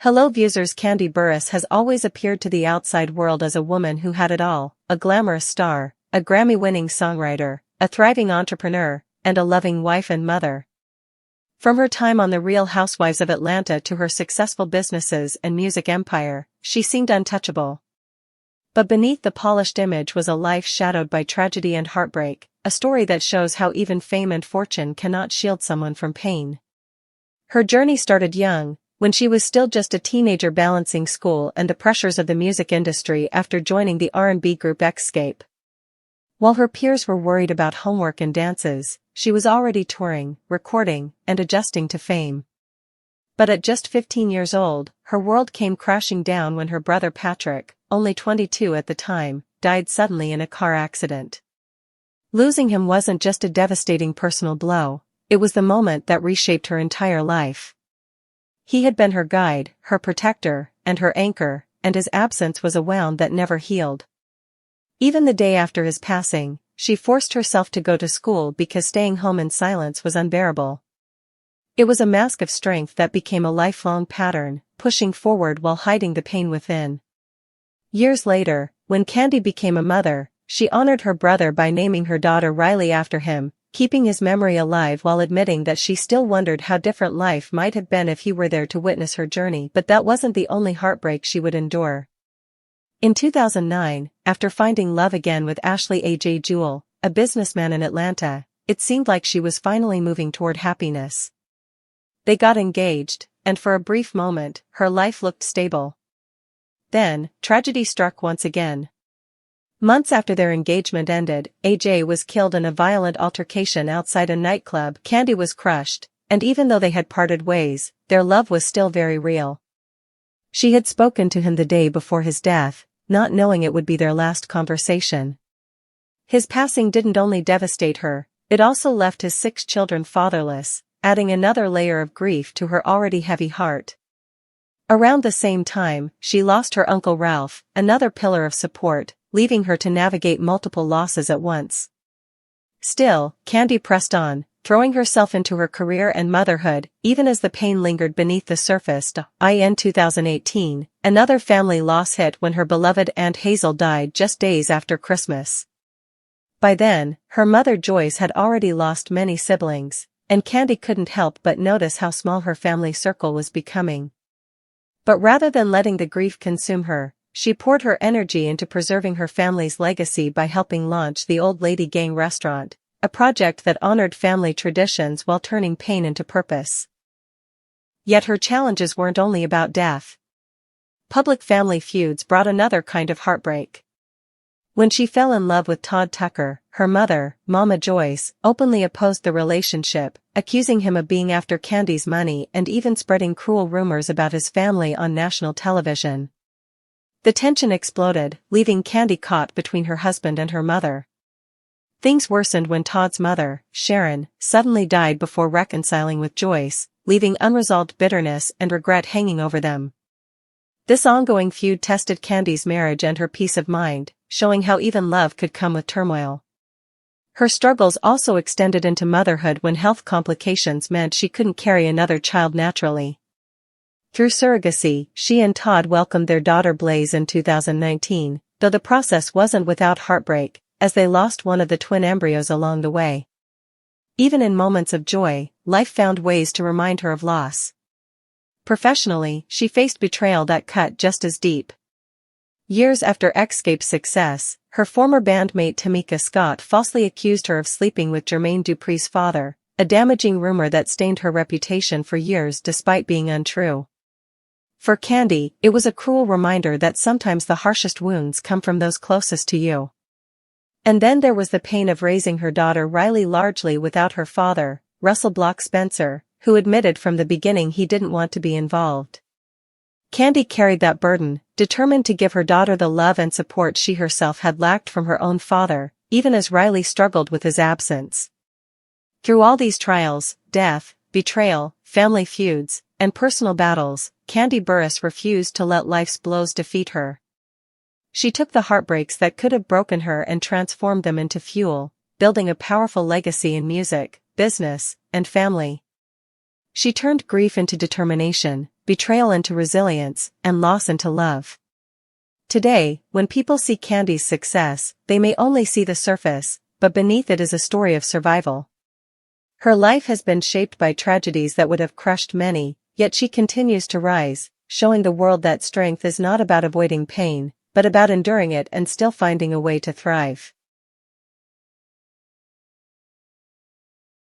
Hello viewers, Kandi Burruss has always appeared to the outside world as a woman who had it all, a glamorous star, a Grammy-winning songwriter, a thriving entrepreneur, and a loving wife and mother. From her time on The Real Housewives of Atlanta to her successful businesses and music empire, she seemed untouchable. But beneath the polished image was a life shadowed by tragedy and heartbreak, a story that shows how even fame and fortune cannot shield someone from pain. Her journey started young, when she was still just a teenager balancing school and the pressures of the music industry after joining the R&B group Xscape. While her peers were worried about homework and dances, she was already touring, recording, and adjusting to fame. But at just 15 years old, her world came crashing down when her brother Patrick, only 22 at the time, died suddenly in a car accident. Losing him wasn't just a devastating personal blow, it was the moment that reshaped her entire life. He had been her guide, her protector, and her anchor, and his absence was a wound that never healed. Even the day after his passing, she forced herself to go to school because staying home in silence was unbearable. It was a mask of strength that became a lifelong pattern, pushing forward while hiding the pain within. Years later, when Kandi became a mother, she honored her brother by naming her daughter Riley after him, keeping his memory alive while admitting that she still wondered how different life might have been if he were there to witness her journey. But that wasn't the only heartbreak she would endure. In 2009, after finding love again with Ashley A.J. Jewell, a businessman in Atlanta, it seemed like she was finally moving toward happiness. They got engaged, and for a brief moment, her life looked stable. Then, tragedy struck once again. Months after their engagement ended, AJ was killed in a violent altercation outside a nightclub. Kandi was crushed, and even though they had parted ways, their love was still very real. She had spoken to him the day before his death, not knowing it would be their last conversation. His passing didn't only devastate her, it also left his 6 children fatherless, adding another layer of grief to her already heavy heart. Around the same time, she lost her uncle Ralph, another pillar of support, leaving her to navigate multiple losses at once. Still, Kandi pressed on, throwing herself into her career and motherhood, even as the pain lingered beneath the surface. In 2018, another family loss hit when her beloved Aunt Hazel died just days after Christmas. By then, her mother Joyce had already lost many siblings, and Kandi couldn't help but notice how small her family circle was becoming. But rather than letting the grief consume her, she poured her energy into preserving her family's legacy by helping launch the Old Lady Gang restaurant, a project that honored family traditions while turning pain into purpose. Yet her challenges weren't only about death. Public family feuds brought another kind of heartbreak. When she fell in love with Todd Tucker, her mother, Mama Joyce, openly opposed the relationship, accusing him of being after Kandi's money and even spreading cruel rumors about his family on national television. The tension exploded, leaving Kandi caught between her husband and her mother. Things worsened when Todd's mother, Sharon, suddenly died before reconciling with Joyce, leaving unresolved bitterness and regret hanging over them. This ongoing feud tested Kandi's marriage and her peace of mind, showing how even love could come with turmoil. Her struggles also extended into motherhood when health complications meant she couldn't carry another child naturally. Through surrogacy, she and Todd welcomed their daughter Blaze in 2019, though the process wasn't without heartbreak, as they lost one of the twin embryos along the way. Even in moments of joy, life found ways to remind her of loss. Professionally, she faced betrayal that cut just as deep. Years after Xscape's success, her former bandmate Tamika Scott falsely accused her of sleeping with Jermaine Dupri's father, a damaging rumor that stained her reputation for years despite being untrue. For Kandi, it was a cruel reminder that sometimes the harshest wounds come from those closest to you. And then there was the pain of raising her daughter Riley largely without her father, Russell Block Spencer, who admitted from the beginning he didn't want to be involved. Kandi carried that burden, determined to give her daughter the love and support she herself had lacked from her own father, even as Riley struggled with his absence. Through all these trials, death, betrayal, family feuds, and personal battles, Kandi Burruss refused to let life's blows defeat her. She took the heartbreaks that could have broken her and transformed them into fuel, building a powerful legacy in music, business, and family. She turned grief into determination, betrayal into resilience, and loss into love. Today, when people see Kandi's success, they may only see the surface, but beneath it is a story of survival. Her life has been shaped by tragedies that would have crushed many, yet she continues to rise, showing the world that strength is not about avoiding pain, but about enduring it and still finding a way to thrive.